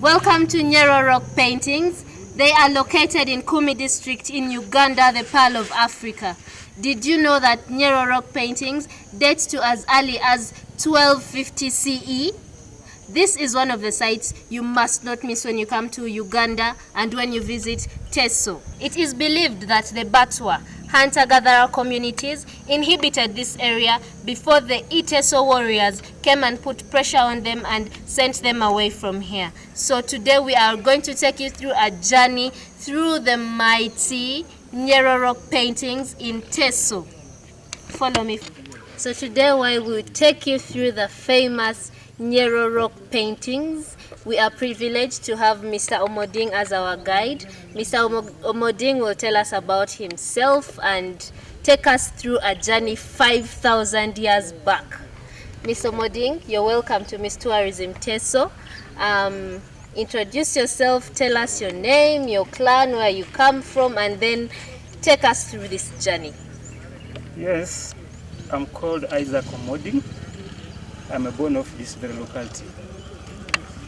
Welcome to Nyero Rock Paintings. They are located in Kumi District in Uganda, the Pearl of Africa. Did you know that Nyero Rock Paintings dates to as early as 1250 CE? This is one of the sites you must not miss when you come to Uganda and when you visit Teso. It is believed that the Batwa hunter-gatherer communities inhabited this area before the Teso warriors came and put pressure on them and sent them away from here. So today we are going to take you through a journey through the mighty Nyero Rock Paintings in Teso. Follow me. So today we will take you through the famous Nyero Rock Paintings. We are privileged to have Mr. Omoding as our guide. Mr. Omoding will tell us about himself and take us through a journey 5,000 years back. Mr. Omoding, you're welcome to Miss Tourism Teso. Introduce yourself, tell us your name, your clan, where you come from, and then take us through this journey. Yes, I'm called Isaac Omoding. I'm a born of this very locality.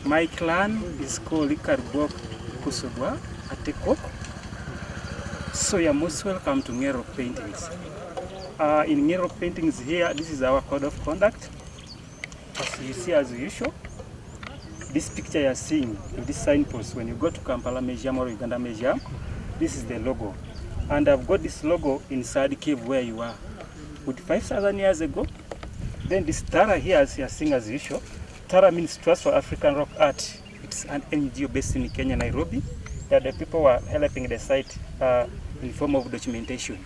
My clan is called Ikarbok Kusugwa Atekok. So you're most welcome to Nyero Rock Paintings. In Nyero Rock Paintings here, this is our code of conduct. As you see, as usual, this picture you're seeing in this signpost, when you go to Kampala Museum or Uganda Museum, this is the logo. And I've got this logo inside the cave where you are. With 5,000 years ago, then this Tara here, as you're seeing as usual, Tara means Trust for African Rock Art. It's an NGO based in Kenya, Nairobi. That the people were helping the site in form of documentation.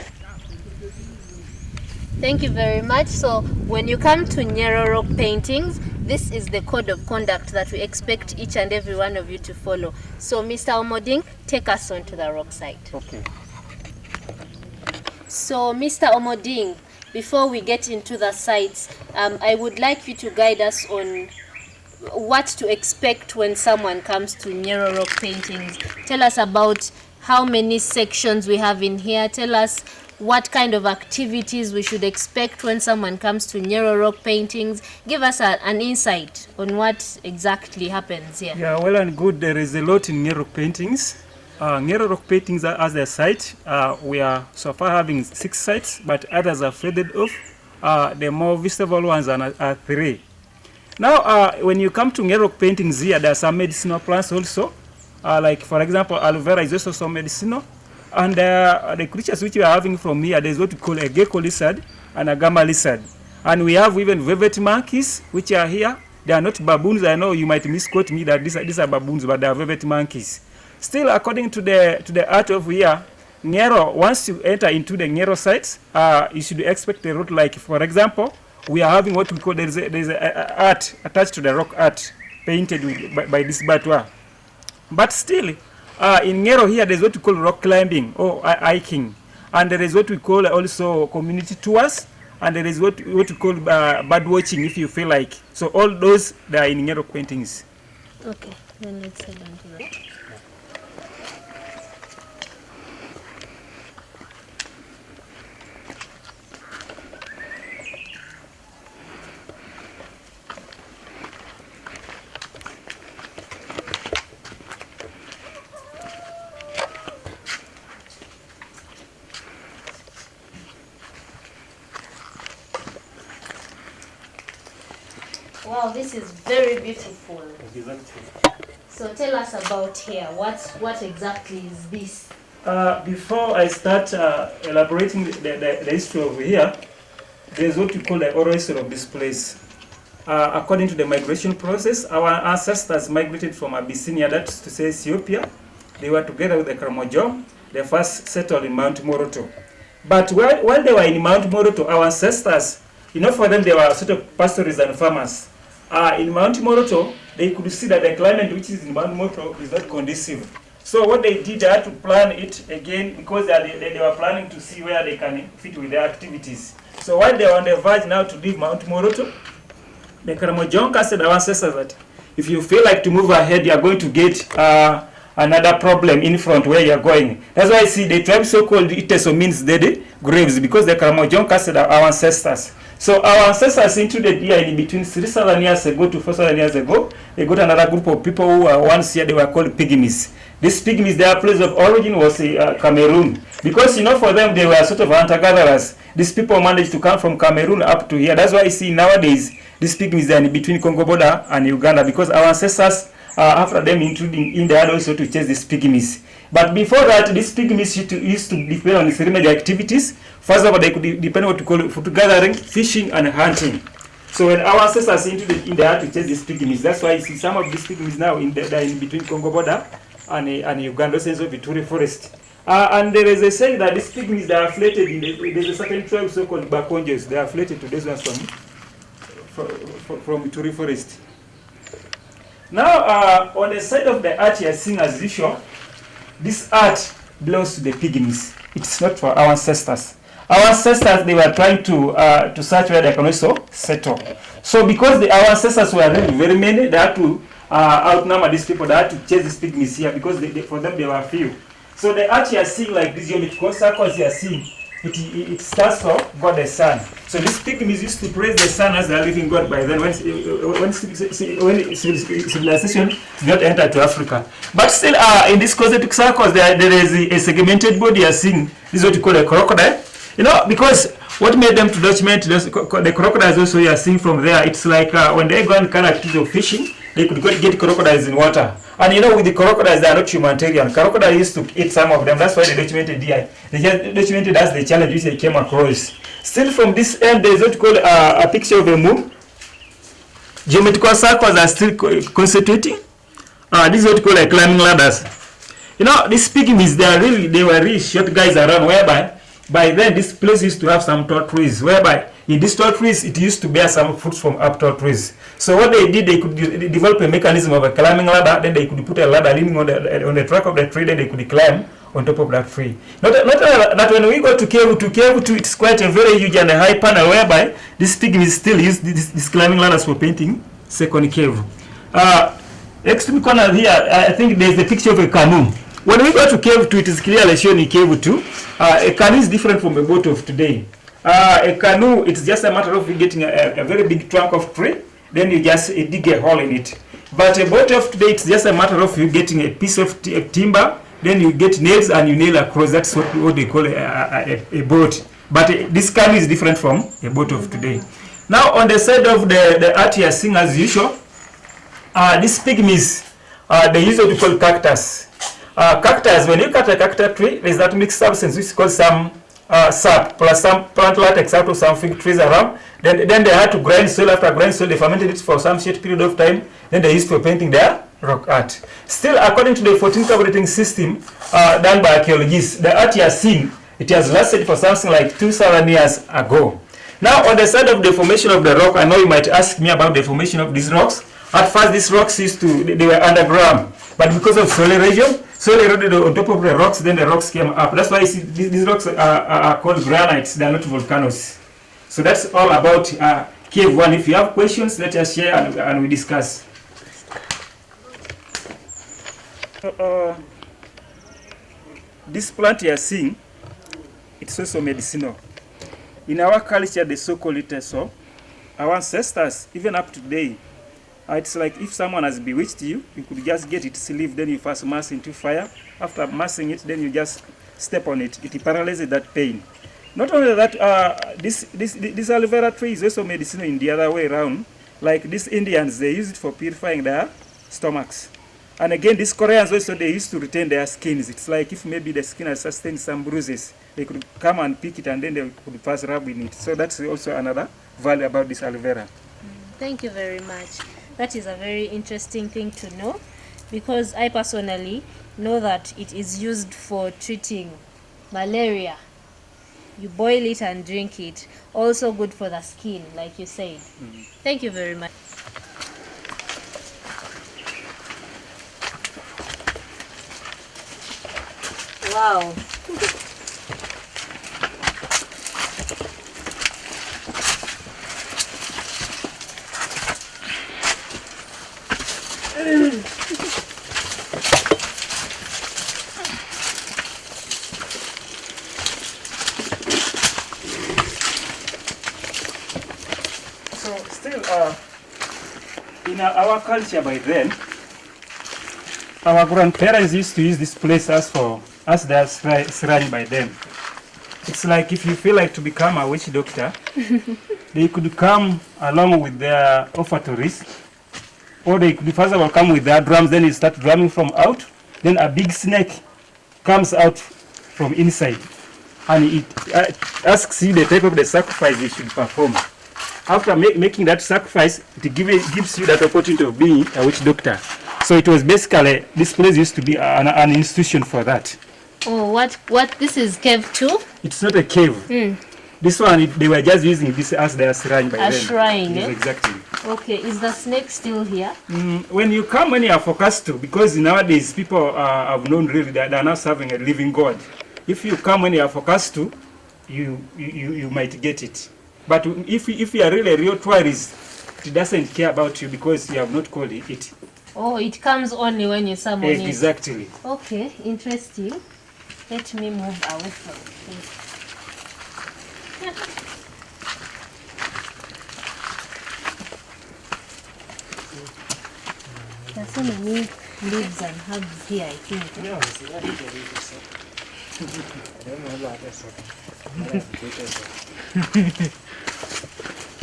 Thank you very much. So when you come to Nyero Rock Paintings, this is the code of conduct that we expect each and every one of you to follow. So Mr. Omoding, take us on to the rock site. Okay. So Mr. Omoding, before we get into the sites, I would like you to guide us on what to expect when someone comes to Nyero Rock Paintings. Tell us about how many sections we have in here. Tell us what kind of activities we should expect when someone comes to Nyero Rock Paintings. Give us an insight on what exactly happens here. Yeah, well and good. There is a lot in Nyero Rock Paintings. Nyero Rock Paintings as a site, we are so far having 6 sites, but others are faded off. The more visible ones are 3. Now, when you come to Nyero Rock Paintings here, there are some medicinal plants also. Like, for example, aloe vera is also some medicinal. And the creatures which we are having from here, there's what we call a gecko lizard and a gamma lizard. And we have even velvet monkeys, which are here. They are not baboons. I know you might misquote me that these are baboons, but they are velvet monkeys. Still, according to the art of here, Nero, once you enter into the Nero sites, you should expect a route like, for example, we are having what we call, there's a art attached to the rock art painted by this Batwa. But still, in Nero here, there's what we call rock climbing or hiking. And there is what we call also community tours. And there is what we call bird watching if you feel like. So all those, they are in Nero paintings. Okay, then let's head on to that. Wow, this is very beautiful. Exactly. So tell us about here. What exactly is this? Before I start elaborating the history of here, there's what we call the oral history of this place. According to the migration process, our ancestors migrated from Abyssinia, that's to say Ethiopia. They were together with the Karamojong. They first settled in Mount Moroto. But while they were in Mount Moroto, our ancestors, for them they were sort of pastoralists and farmers. In Mount Moroto, they could see that the climate which is in Mount Moroto is not conducive. So what they did, they had to plan it again because they were planning to see where they can fit with their activities. So while they were on the verge now to leave Mount Moroto, the Karamojonka said to our ancestors that if you feel like to move ahead, you are going to get another problem in front where you are going. That's why I see the tribe so-called Teso means dead graves, because the Karamojonka said our ancestors. So our ancestors included here in between 3,000 years ago to 4,000 years ago, they got another group of people who were once here, they were called pygmies. These pygmies, their place of origin was Cameroon. Because, you know, for them, they were sort of hunter-gatherers. These people managed to come from Cameroon up to here. That's why you see nowadays, these pygmies are in between Congo border and Uganda, because our ancestors, after them, including India, also to chase these pygmies. But before that, these pygmies used to depend on ceremonial activities. First of all, they could depend on what to call food gathering, fishing, and hunting. So when our ancestors entered in, they had to chase these pygmies. That's why you see some of these pygmies now they're in between Congo border and Uganda, sense of Vituri forest. And there is a saying that these pygmies, they are affiliated there's a certain tribe so-called Bakonjos. They are affiliated to these ones from Vituri forest. Now, on the side of the art you are seeing, as usual, this art belongs to the pygmies. It's not for our ancestors. Our ancestors, they were trying to search where they can also settle. So because our ancestors were really very many, they had to outnumber these people. They had to chase these pygmies here because for them they were few. So the art you are seeing, like these geometrical circles you are seeing, it starts for God the Sun. So these pygmies used to praise the sun as the living God by then when civilization did not enter to Africa. But still, in these concentric circles, there is a segmented body you are seeing. This is what you call a crocodile. You know, because what made them to document the crocodiles also you are seeing from there, it's like when they go and carry activities of fishing, they could get crocodiles in water. And you know, with the crocodiles, they are not humanitarian. Crocodiles used to eat some of them. That's why they documented here. They just documented as the challenge which they came across. Still from this end, there is what you call a picture of a moon. Geometrical circles are still constituting. This is what you call a climbing ladders. You know, these pygmies, they were really short guys around, whereby by then this place used to have some tall trees, whereby in these tall trees it used to bear some fruits from up tall trees. So what they did, they could develop a mechanism of a climbing ladder. Then they could put a ladder leaning on the trunk of the tree. Then they could climb on top of that tree. Not that when we go to cave 2, it's quite a very huge and a high panel, whereby these pygmies still use these climbing ladders for painting second cave. Extreme corner here, I think there's a picture of a canoe. When we go to cave 2, it is clearly shown in cave 2. A canoe is different from a boat of today. A canoe, it's just a matter of getting a very big trunk of tree, then you just dig a hole in it. But a boat of today, it's just a matter of you getting a piece of timber, then you get nails and you nail across. That's what they call a boat. But this canoe is different from a boat of today. Now, on the side of the art you are seeing, as usual, these pygmies, they use what we call cactus. Cactus, when you cut a cactus tree, there's that mixed substance which is called some sap plus some plant latex out of some fig trees around. Then they had to grind soil. After grind soil, they fermented it for some short period of time. Then they used for painting their rock art. Still, according to the 14 carbureting system done by archaeologists, the art you are seeing, it has lasted for something like 2,000 years ago. Now, on the side of the formation of the rock, I know you might ask me about the formation of these rocks. At first, these rocks they were underground, but because of soil erosion, soil eroded on top of the rocks, then the rocks came up. That's why you see these rocks are called granites. They are not volcanoes. So that's all about Cave 1. If you have questions, let us share and we discuss. This plant you are seeing, it's also medicinal. In our culture, the so-called Teso, our ancestors, even up to today, it's like if someone has bewitched you, you could just get its leaf, then you first mass into fire. After massing it, then you just step on it. It paralyzes that pain. Not only that, this aloe vera tree is also medicinal in the other way around. Like these Indians, they use it for purifying their stomachs. And again, these Koreans also, they used to retain their skins. It's like if maybe the skin has sustained some bruises, they could come and pick it and then they could first rub in it. So that's also another value about this aloe vera. Thank you very much. That is a very interesting thing to know, because I personally know that it is used for treating malaria. You boil it and drink it. Also good for the skin, like you said. Thank you very much. Wow. our culture by then, our grandparents used to use this place as their shrine by them. It's like if you feel like to become a witch doctor, they could come along with their offertories, or they could first of all come with their drums, then you start drumming from out, then a big snake comes out from inside, and it asks you the type of the sacrifice you should perform. After making that sacrifice, it gives you that opportunity of being a witch doctor. So it was basically, this place used to be an institution for that. Oh, what? This is cave too? It's not a cave. This one, they were just using this as their shrine by then. A shrine, yes, exactly. Okay, is the snake still here? When you are focused to, because nowadays people have known really that they are not serving a living God. If you come when you are focused to, you might get it. But if you are really a real tourist, it doesn't care about you because you have not called it. Oh, it comes only when you summon it. Exactly. Okay, interesting. Let me move away from it. There's so many leaves and herbs here, I think.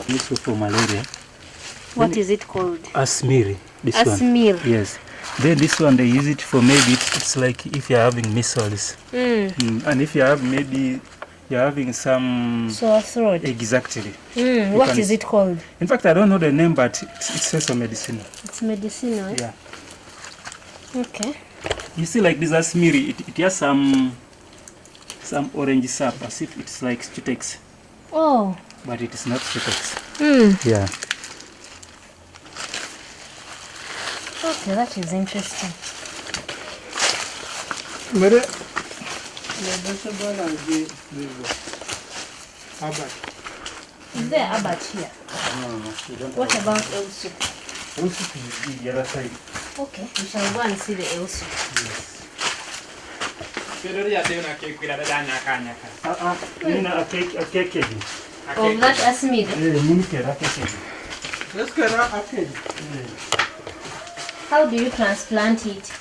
This is for malaria. What is it called? Asmiri. Asmir. Yes. Then this one they use it for maybe it's like if you're having measles. And if you have maybe you're having some sore throat. Exactly. What is it called? In fact, I don't know the name, but it says on medicinal. It's medicinal. Yeah. Okay. You see, like this asmiri, it has some orange sap, as if it's like Stutex. Oh. But it is not Stutex. Yeah. Okay, that is interesting. Is there Abbott here? No, what about eel soup? Eel soup is the other side. Okay, we shall go and see the eel soup. Yes. Of that asmid? How do you transplant it?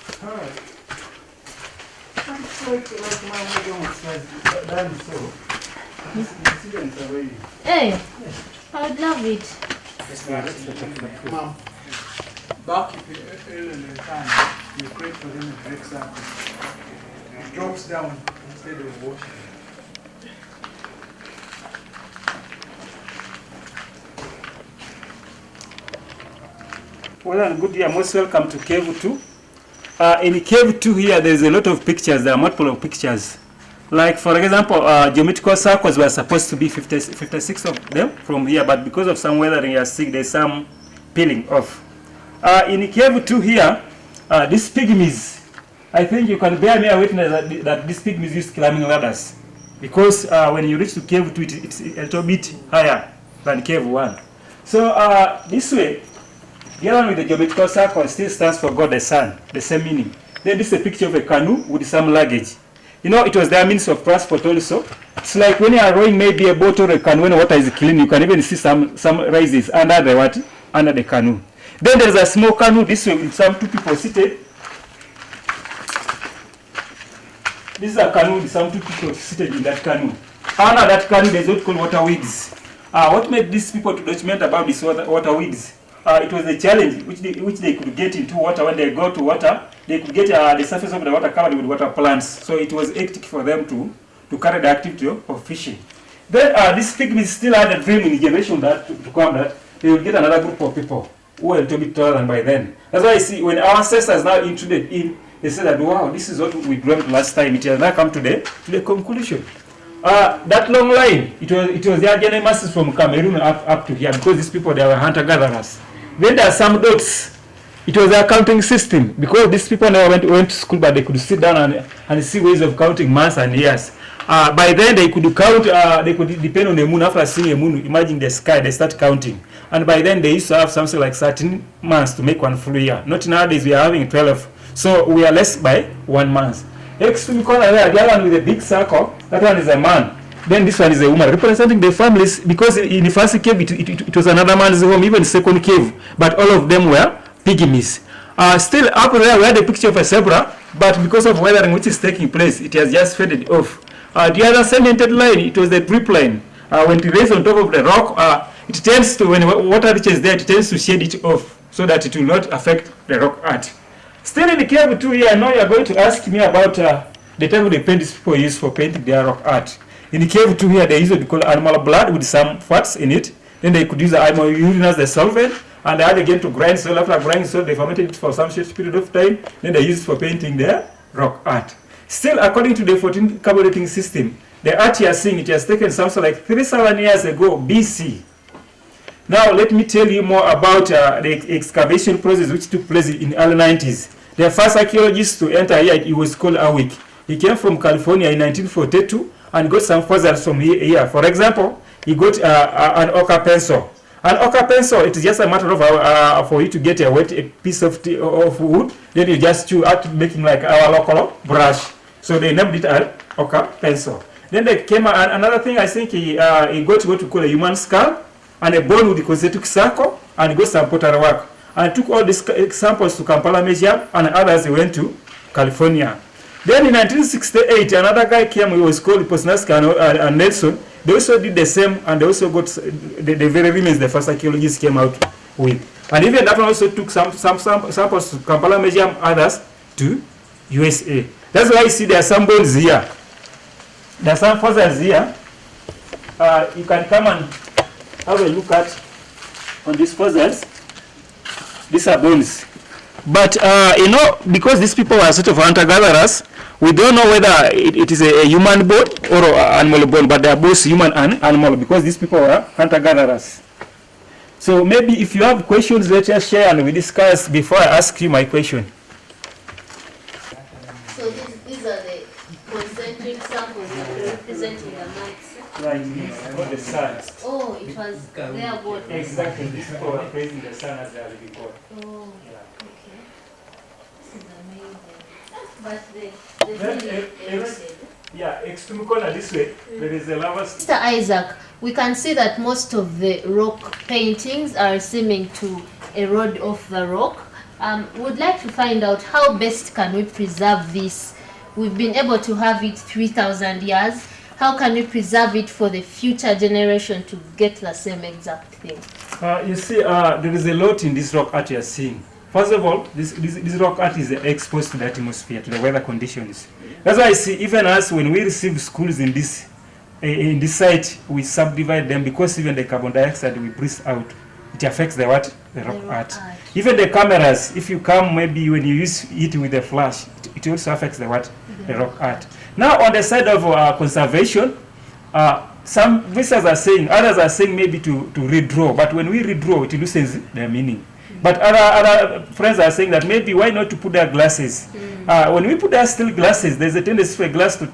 Hey, I would love it. Mom, back in the time, you pray for them, it breaks up. It drops down instead of washing. Well, good day. Most welcome to Cave 2. In Cave 2 here, there's a lot of pictures. There are multiple pictures. Like, for example, geometrical circles were supposed to be 56 of them from here, but because of some weathering, you are seeing there's some peeling off. In Cave 2 here, these pygmies, I think you can bear me a witness that these pygmies use climbing ladders. Because when you reach to Cave 2, it's a little bit higher than Cave 1. So this way, the other one with the geometrical circle still stands for God the Son, the same meaning. Then this is a picture of a canoe with some luggage. You know, it was their means of transport also. It's like when you are rowing maybe a boat or a canoe, when the water is clean, you can even see some rises under the water, under the canoe. Then there's a small canoe this way with some two people seated. This is a canoe with some two people seated in that canoe. Under that canoe, there's what called water weeds. What made these people to document about these water weeds? It was a challenge which they could get into water. When they go to water, they could get the surface of the water covered with water plants. So it was hectic for them to carry the activity of fishing. Then these pygmies still had a dream in the generation that to come that they will get another group of people who were a little bit taller than by then. That's why I see when our ancestors now intruded in, they said that, wow, this is what we dreamt last time. It has now come to the conclusion. That long line, it was their journey masses from Cameroon up to here, because these people, they were hunter-gatherers. Then there are some dots. It was their counting system, because these people never went to school, but they could sit down and see ways of counting months and years. By then they could count, they could depend on the moon. After seeing a moon, imagine the sky, they start counting. And by then they used to have something like 13 months to make one full year. Not nowadays, we are having 12. So we are less by 1 month. Next to the corner there, the other one with a big circle, that one is a man. Then this one is a woman representing the families, because in the first cave it was another man's home, even second cave, but all of them were pygmies. Still up there we had a picture of a zebra, but because of weathering which is taking place, it has just faded off. The other cemented line, it was the drip line. When it lays on top of the rock, it tends to, when water reaches there, it tends to shade it off so that it will not affect the rock art. Still in the cave 2 here, now you are going to ask me about the type of the paints people use for painting their rock art. In the cave 2 here, they use what we call animal blood with some fats in it. Then they could use the animal urine as the solvent, and they add again to grind soil. After grinding soil, they fermented it for some short period of time. Then they use it for painting their rock art. Still, according to the 14 carbonating system, the art you are seeing, it has taken something like 3,000 years ago, BC. Now, let me tell you more about the excavation process which took place in the early 90s. The first archaeologist to enter here, he was called Awick. He came from California in 1942 and got some fossils from here. For example, he got an ochre pencil. An ochre pencil, it is just a matter of for you to get a piece of wood, then you just chew out making like our local brush. So they named it an ochre pencil. Then there came another thing. I think he got what we call a human skull and a bone with the concentric circle, and he got some pottery work. And took all these samples to Kampala Museum, and others went to California. Then in 1968, another guy came, he was called Posnaska and Nelson. They also did the same, and they also got the very remains the first archaeologists came out with. And even that one also took some samples to Kampala Museum, others to USA. That's why you see there are some bones here. There are some fossils here. You can come and have a look at on these fossils. These are bones. But, because these people are sort of hunter-gatherers, we don't know whether it is a human bone or an animal bone, but they are both human and animal because these people are hunter-gatherers. So maybe if you have questions, let us share and we discuss before I ask you my question. So these are the concentric samples that are representing the mites. Right, yes, the sun. Oh, it was their bone. Exactly, these people are praising the sun as they are before. Oh, Yeah. okay. This is amazing. But the really eroded. Yeah, extreme corner this way, there is a lava. Mr. Isaac, we can see that most of the rock paintings are seeming to erode off the rock. Would like to find out how best can we preserve this. We've been able to have it 3,000 years. How can we preserve it for the future generation to get the same exact thing? You see, there is a lot in this rock art you are seeing. First of all, this rock art is exposed to the atmosphere, to the weather conditions. That's why I see, even us, when we receive schools in this site, we subdivide them because even the carbon dioxide we breathe out, it affects the what? The rock art. Even the cameras, if you come, maybe when you use it with a flash, it also affects the what? The rock art. Now, on the side of conservation, some visitors are saying, others are saying maybe to redraw, but when we redraw, it loses their meaning. But other friends are saying that maybe why not to put their glasses? When we put their still glasses, there's a tendency for a glass to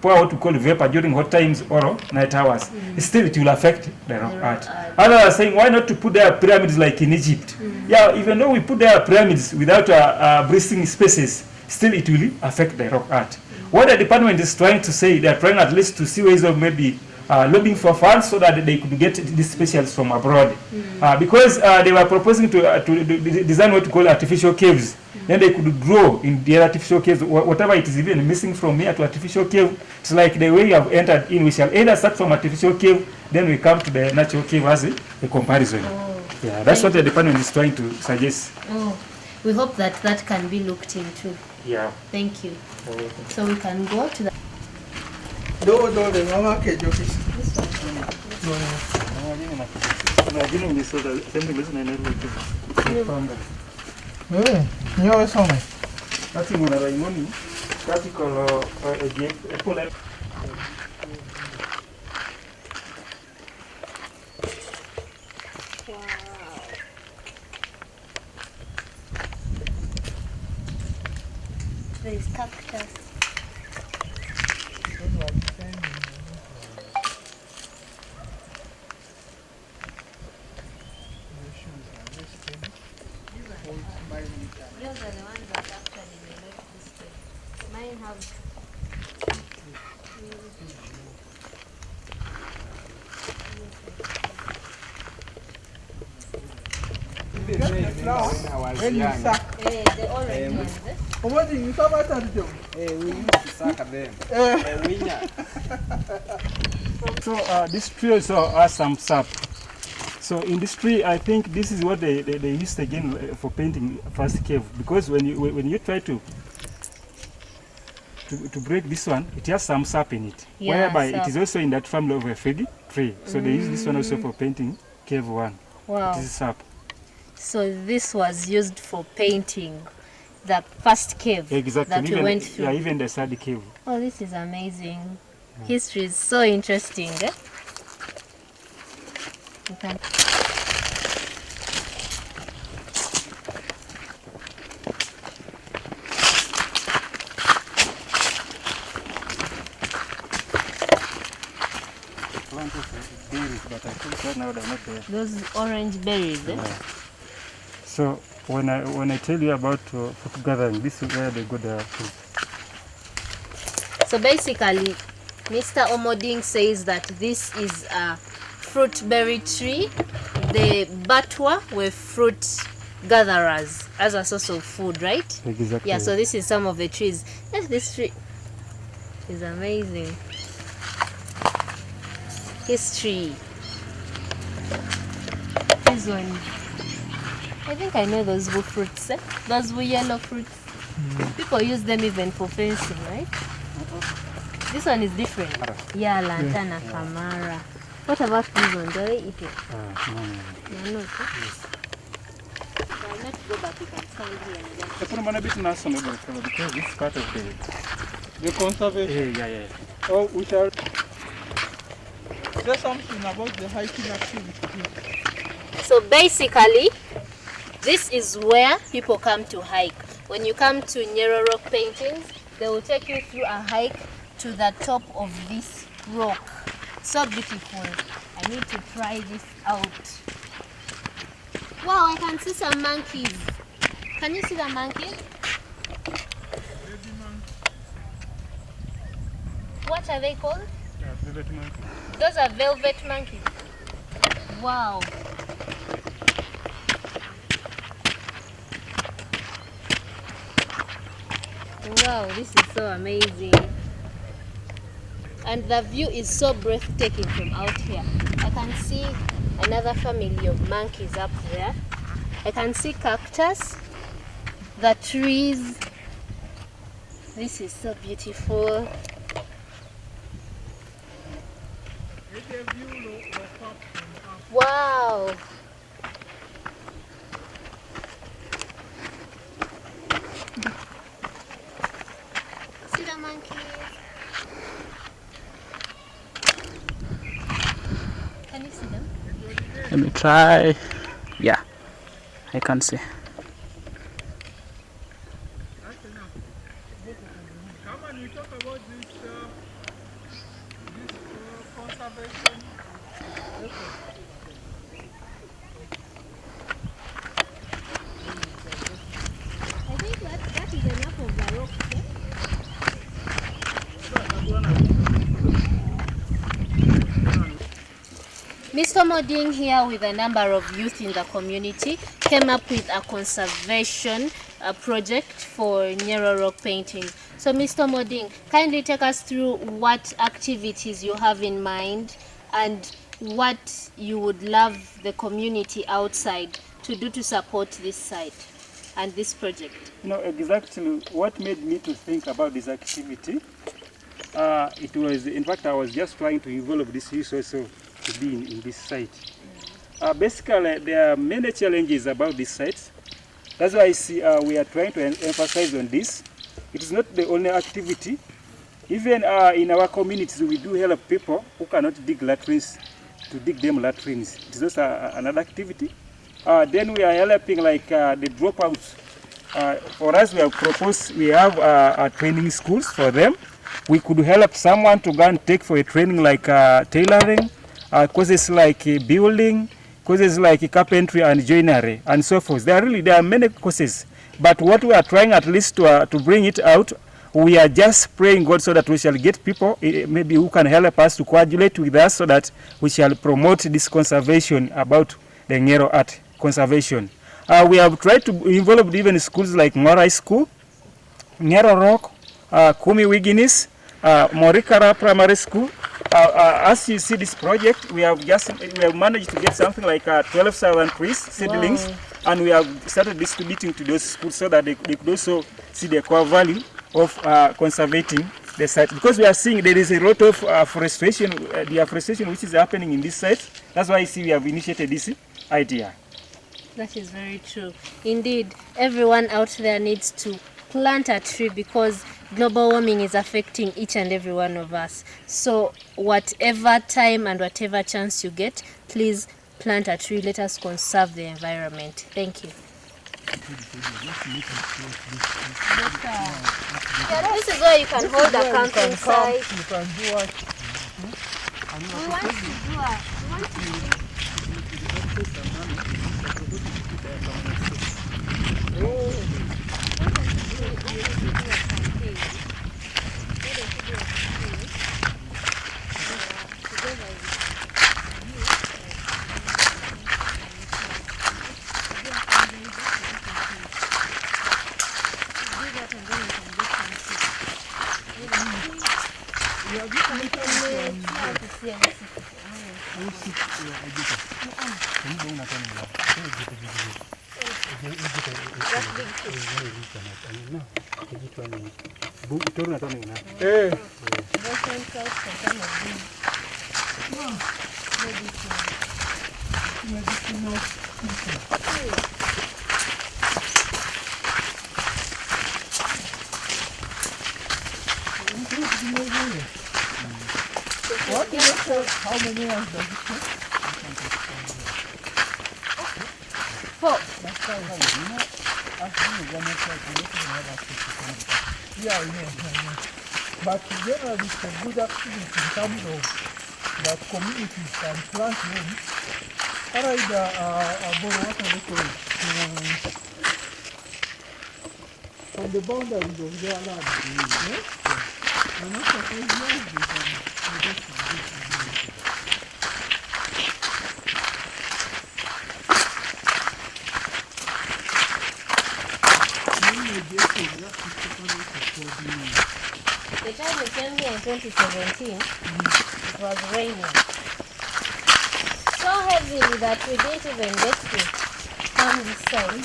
pour what we call vapor during hot times or night hours. Still, it will affect the rock art. Others are saying why not to put their pyramids like in Egypt? Yeah, even though we put their pyramids without breathing spaces, still it will affect the rock art. What the department is trying to say, they are trying at least to see ways of maybe lobbying for funds so that they could get these specials from abroad. Because they were proposing to design what we call artificial caves. Then they could grow in the artificial caves, whatever it is even missing from here to artificial cave. It's like the way you have entered in. We shall either start from artificial cave, then we come to the natural cave as a comparison. Yeah, that's what the department is trying to suggest. We hope that that can be looked into. Yeah. Thank you. So we can go to the... There is cactus. Those are the ones that actually may not this way. Mine have flour when you suck. The orange ones. What do you talk about that? We used to suck them. So this tree also has some sap. So in this tree, I think this is what they used again for painting first cave, because when you try to break this one, it has some sap in it, whereby it is also in that family of a fig tree. So they use this one also for painting cave 1. Wow. This is sap. So this was used for painting the first cave that we went through. Yeah, even the third cave. Oh, this is amazing. History is so interesting. Eh? You can berries, but I think right now they're not there. those orange berries. Eh? So when I tell you about fruit gathering, this is where they go their fruit. So basically, Mr. Omoding says that this is a fruit berry tree. The Batwa were fruit gatherers as a source of food, right? Exactly. Yeah, so this is some of the trees. Yes, this tree is amazing. History. This one. I think I know those blue fruits. Eh? Those blue yellow fruits. People use them even for fencing, right? This one is different. Yeah, lantana, camara. What about these ones? Are they eating? No. They're not. Yes. So I need to go back. You can stand here. Because it's part of The conservation. yeah. Oh, we shall say something about the hiking activity. So basically, this is where people come to hike. When you come to Nyero Rock Paintings, they will take you through a hike to the top of this rock. So beautiful. I need to try this out. Wow, I can see some monkeys. Can you see the monkeys? What are they called? velvet monkey. Those are velvet monkeys. Wow. Wow, this is so amazing. And the view is so breathtaking from out here. I can see another family of monkeys up there. I can see cactus, the trees. This is so beautiful. Wow. See the monkeys? Can you see them? Let me try. Yeah, I can see. Come on, you talk about this conservation. I think that is enough of the rock. Mr. Moding here with a number of youth in the community came up with a conservation project for Nyero Rock Painting. So Mr. Moding, kindly take us through what activities you have in mind and what you would love the community outside to do to support this site and this project. You know, exactly what made me to think about this activity, it was, in fact, I was just trying to evolve this resource to be in this site. Basically, there are many challenges about this site. That's why I see we are trying to emphasize on this. It is not the only activity. Even in our communities, we do help people who cannot dig latrines to dig them latrines. It is also another activity. Then we are helping like the dropouts. For us, we have proposed, we have training schools for them. We could help someone to go and take for a training like tailoring, courses like building, courses like carpentry and joinery, and so forth. There are many courses. But what we are trying at least to bring it out, we are just praying God so that we shall get people maybe who can help us to coagulate with us so that we shall promote this conservation about the Nero art conservation. We have tried to involve even schools like Morai School, Nyero Rock, Kumi District, Morikara Primary School. As you see this project, we have managed to get something like 12,000 trees, seedlings, and we have started distributing to those schools so that they could also see the core value of conservating the site. Because we are seeing there is a lot of deforestation which is happening in this site. That's why we have initiated this idea. That is very true. Indeed, everyone out there needs to plant a tree because global warming is affecting each and every one of us. So whatever time and whatever chance you get, please plant a tree. Let us conserve the environment. Thank you. This is where you can hold a camping site. You can do what? We want to do a... How many ones does it take? Four. Yeah, I know. But generally, it's a good activity in terms of that communities can plant homes. Alright, what are they called? From the boundaries of their land. Yeah? And after 5 years, they can get this. The time we came here in 2017, it was raining. So heavily that we didn't even get to come this side.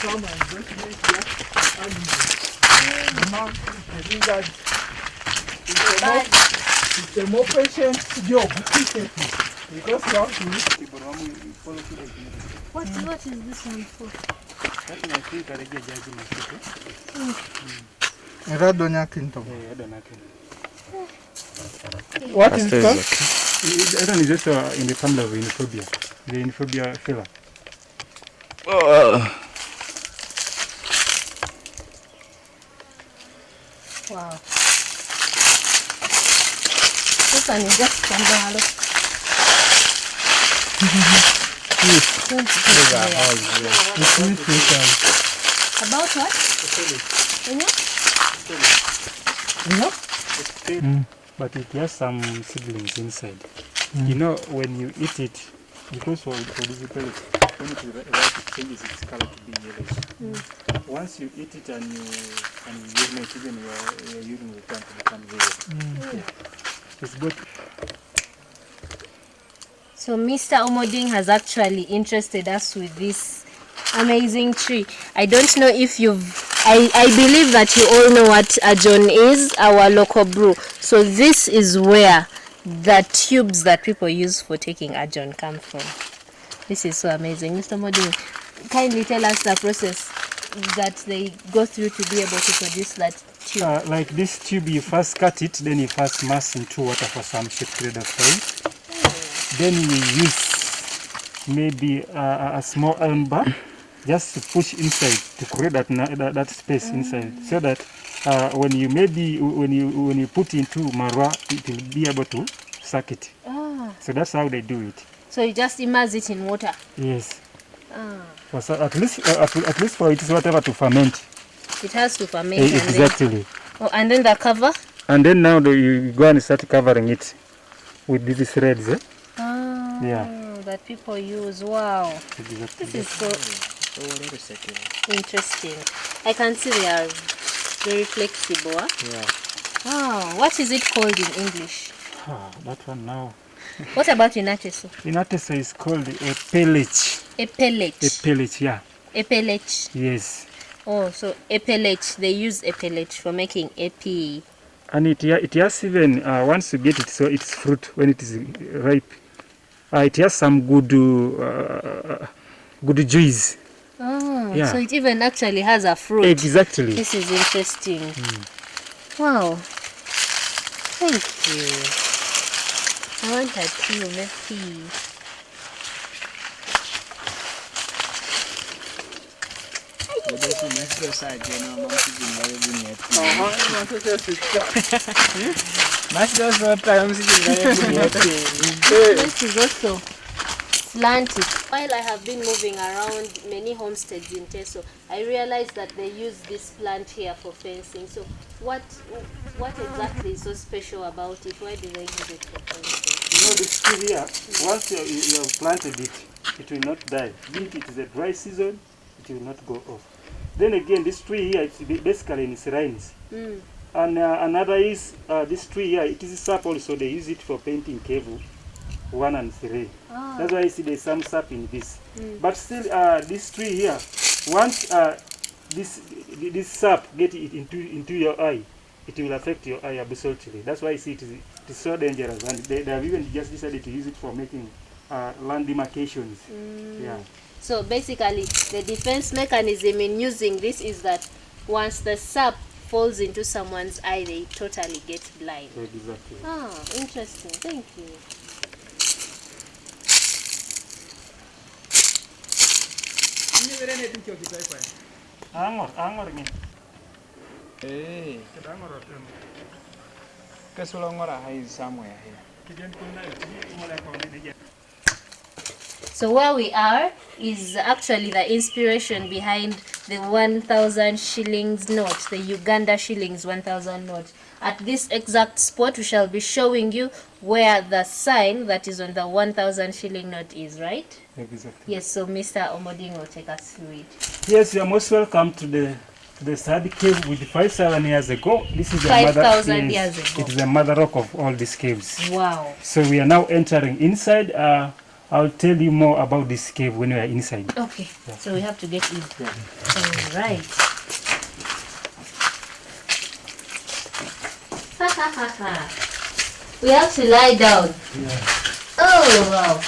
Come and just make that animal. I think that it's a more patient job. Because you have to What is this one for? What is it called? That one is just in the family of Inophobia, the Inophobia fella. Wow. This one is just Kambalo. About what? But it has some seedlings inside. You know, when you eat it, because of the pellet, when it changes its color to be yellow. Once you eat it and you urinate, even your urine will turn to become yellow. It's good. So Mr. Omoding has actually interested us with this amazing tree. I don't know if I believe that you all know what Ajon is, our local brew. So this is where the tubes that people use for taking Ajon come from. This is so amazing. Mr. Omoding, kindly tell us the process that they go through to be able to produce that Like this tube, you first cut it, then you first immerse into water for some short period of time. Then you use maybe a small iron bar just to push inside to create that space inside, so that when you put into marwa, it will be able to suck it. So that's how they do it. So you just immerse it in water? Yes. So at least for it is whatever to ferment. It has to ferment. Exactly. And then the cover? And then now you go and start covering it with these threads. Yeah. That people use. Wow. Exactly. This is so interesting. I can see they are very flexible. Yeah. Wow. What is it called in English? That one now. What about in Ateso? In Ateso is called a pellet. A pellet. A pellet, yeah. A pellet. Yes. Oh, so a pellet. They use a pellet for making epi. And it has even, once you get it, so it's fruit when it is ripe. It has some good juice. Oh, yeah. So it even actually has a fruit. Exactly. This is interesting. Wow. Thank you. I want a tea. This is also slanted. While I have been moving around many homesteads in Teso, I realized that they use this plant here for fencing. So what exactly is so special about it? Why do they use it for fencing? You know, this tree here, once you have planted it, it will not die. Be it is a dry season, it will not go off. Then again, this tree here, it's basically in serines. And another is this tree here, it is sap also. They use it for painting cave 1 and 3. That's why you see there's some sap in this. But still, this tree here, once this sap get it into your eye, it will affect your eye absolutely. That's why you see it is so dangerous. And they have even just decided to use it for making land demarcations. Yeah. So basically, the defense mechanism in using this is that once the sap falls into someone's eye, they totally get blind. Exactly. Interesting. Thank you. Angor ni. Somewhere here. So where we are is actually the inspiration behind the 1,000 shillings note, the Uganda shillings 1,000 note. At this exact spot, we shall be showing you where the sign that is on the 1,000 shilling note is, right? Exactly. Yes, so Mr. Omoding will take us through it. Yes, you are most welcome to the third cave with 5,000 years ago. This is 5,000 years ago. It is the mother rock of all these caves. Wow. So we are now entering inside. I'll tell you more about this cave when we are inside. Okay, so we have to get in. All right. We have to lie down. Yeah. Oh, wow.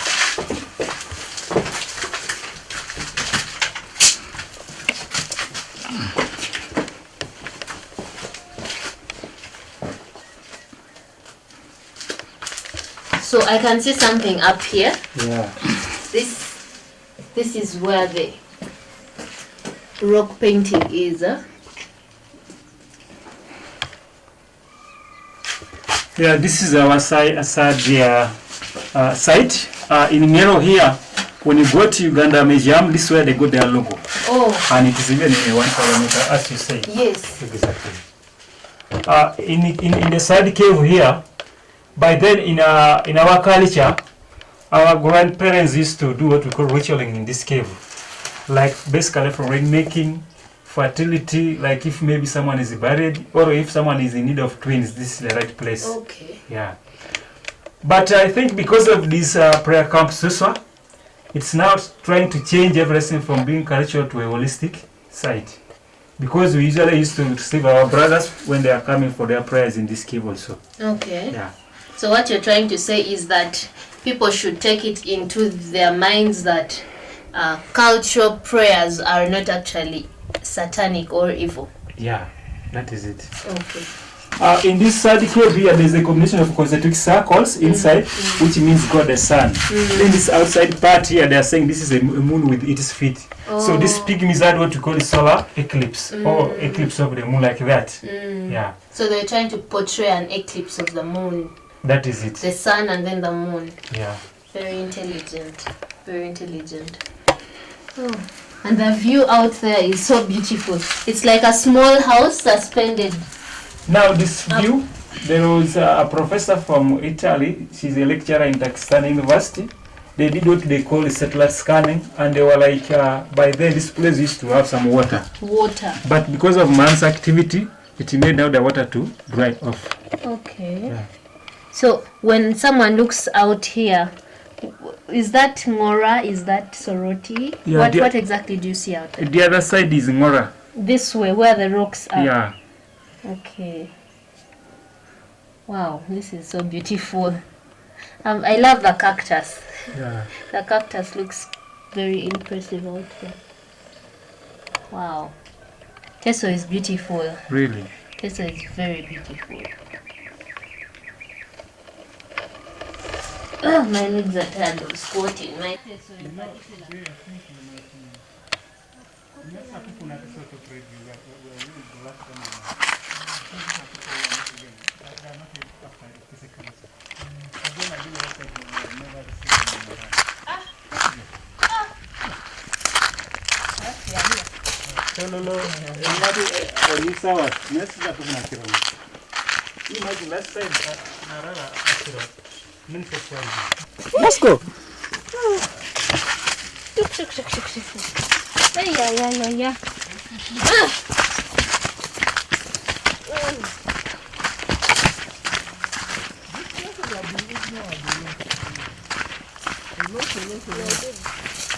So I can see something up here. Yeah. This is where the rock painting is. Yeah, this is our site. In Nero here, when you go to Uganda Museum, this is where they got their logo. Oh. And it is even in a 1 kilometer, as you say. Yes. Exactly. In the side cave here, by then in our culture, our grandparents used to do what we call ritualing in this cave. Like basically for rainmaking, fertility, like if maybe someone is buried or if someone is in need of twins, this is the right place. Okay. Yeah. But I think because of this prayer camp Suswa, it's now trying to change everything from being cultural to a holistic site. Because we usually used to receive our brothers when they are coming for their prayers in this cave also. Okay. Yeah. So what you're trying to say is that people should take it into their minds that cultural prayers are not actually satanic or evil. Yeah. That is it. Okay. In this third cave here, there's a combination of concentric circles inside, which means God the sun. Then this outside part here, they are saying this is a moon with its feet. So this pygmies are what we call solar eclipse, or eclipse of the moon, like that. Yeah. So they're trying to portray an eclipse of the moon. That is it. The sun and then the moon. Yeah. Very intelligent. Very intelligent. Oh. And the view out there is so beautiful. It's like a small house suspended. Now this view, there was a professor from Italy. She's a lecturer in Pakistan University. They did what they call satellite scanning, and they were like, by then this place used to have some water. Water. But because of man's activity, it made now the water to dry off. Okay. Yeah. So when someone looks out here, is that Ngora? Is that Soroti? Yeah, What exactly do you see out there? The other side is Ngora. This way, where the rocks are? Yeah. Okay. Wow, this is so beautiful. I love the cactus. Yeah. The cactus looks very impressive out there. Wow. Teso is beautiful. Really? Teso is very beautiful. Oh, my legs are tired of squatting. My Teso in particular. Let's go. Yeah.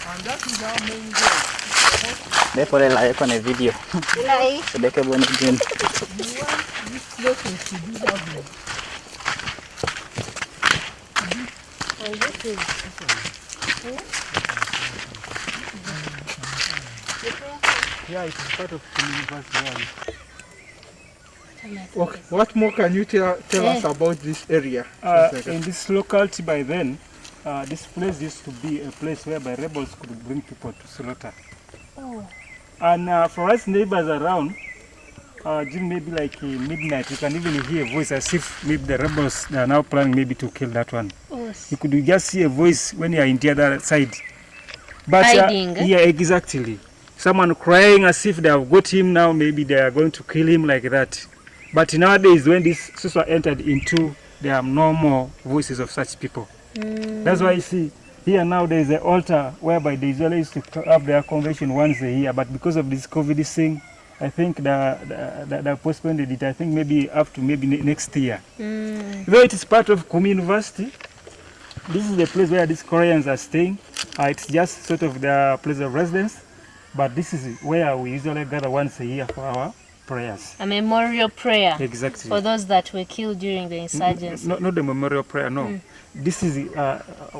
And that is our main goal. Therefore, I like on a video. So they can win again. We want these places to be lovely. Yeah, it is part of the university. Okay, what more can you tell us about this area? In this locality by then, this place used to be a place whereby rebels could bring people to slaughter. And for us neighbors around, during maybe like midnight, you can even hear a voice as if maybe the rebels are now planning maybe to kill that one. You could just see a voice when you are in the other side. But Hiding, yeah, exactly. Someone crying as if they have got him now, maybe they are going to kill him like that. But nowadays, when this Suswa entered into, there are no more voices of such people. That's why you see, here now there is an altar whereby the Israelis used to have their convention once a year, but because of this COVID thing, I think they postponed it. I think maybe up to maybe next year. Though it is part of Kumi University, this is the place where these Koreans are staying. It's just sort of their place of residence, but this is where we usually gather once a year for our prayers. A memorial prayer. Exactly. For those that were killed during the insurgency. Not the memorial prayer, no. This is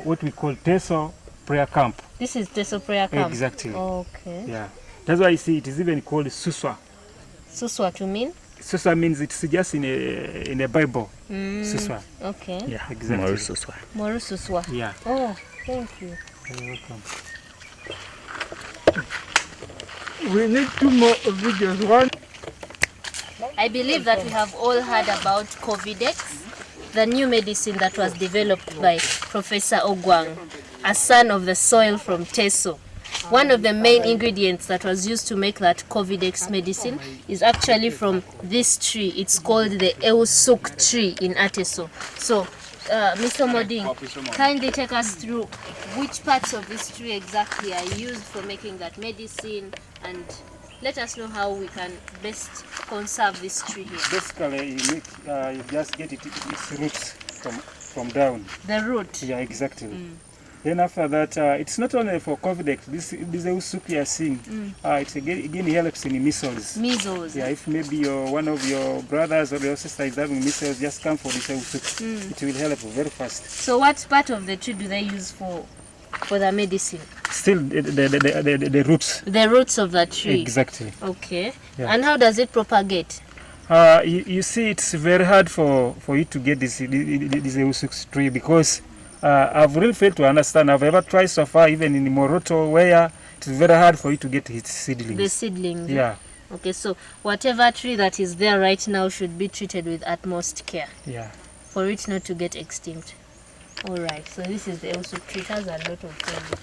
what we call Teso prayer camp. This is Teso prayer camp? Exactly. Okay. Yeah. That's why you see it is even called Suswa. Suswa to mean? Suswa means it's just in a Bible. Suswa. Okay. Yeah, exactly. Moru Suswa. Moru Suswa. Yeah. Oh, thank you. You're welcome. We need 2 more videos. One. I believe that we have all heard about Covidex, the new medicine that was developed by Professor Ogwang, a son of the soil from Teso. One of the main ingredients that was used to make that Covidex medicine is actually from this tree. It's called the Eusuk tree in Ateso. So, Mr. Moding, kindly take us through which parts of this tree exactly are used for making that medicine, and let us know how we can best conserve this tree here. Basically, you just get its roots from down. The root? Yeah, exactly. Then after that, it's not only for Covidex. This Eusuk you are seeing, it again helps in measles. Measles? Yeah, if maybe one of your brothers or your sister is having measles, just come for this Eusuk. It will help very fast. So what part of the tree do they use for the medicine? Still the roots. The roots of the tree? Exactly. Okay. Yeah. And how does it propagate? You see, it's very hard for you to get this Eusux tree because I've really failed to understand. I've ever tried so far, even in Moroto, where it's very hard for you to get its seedlings. The seedlings. Yeah. Okay, so whatever tree that is there right now should be treated with utmost care. Yeah. For it not to get extinct. All right, so this is the Eusux tree. It has a lot of value.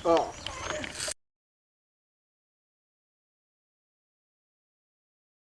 Oh.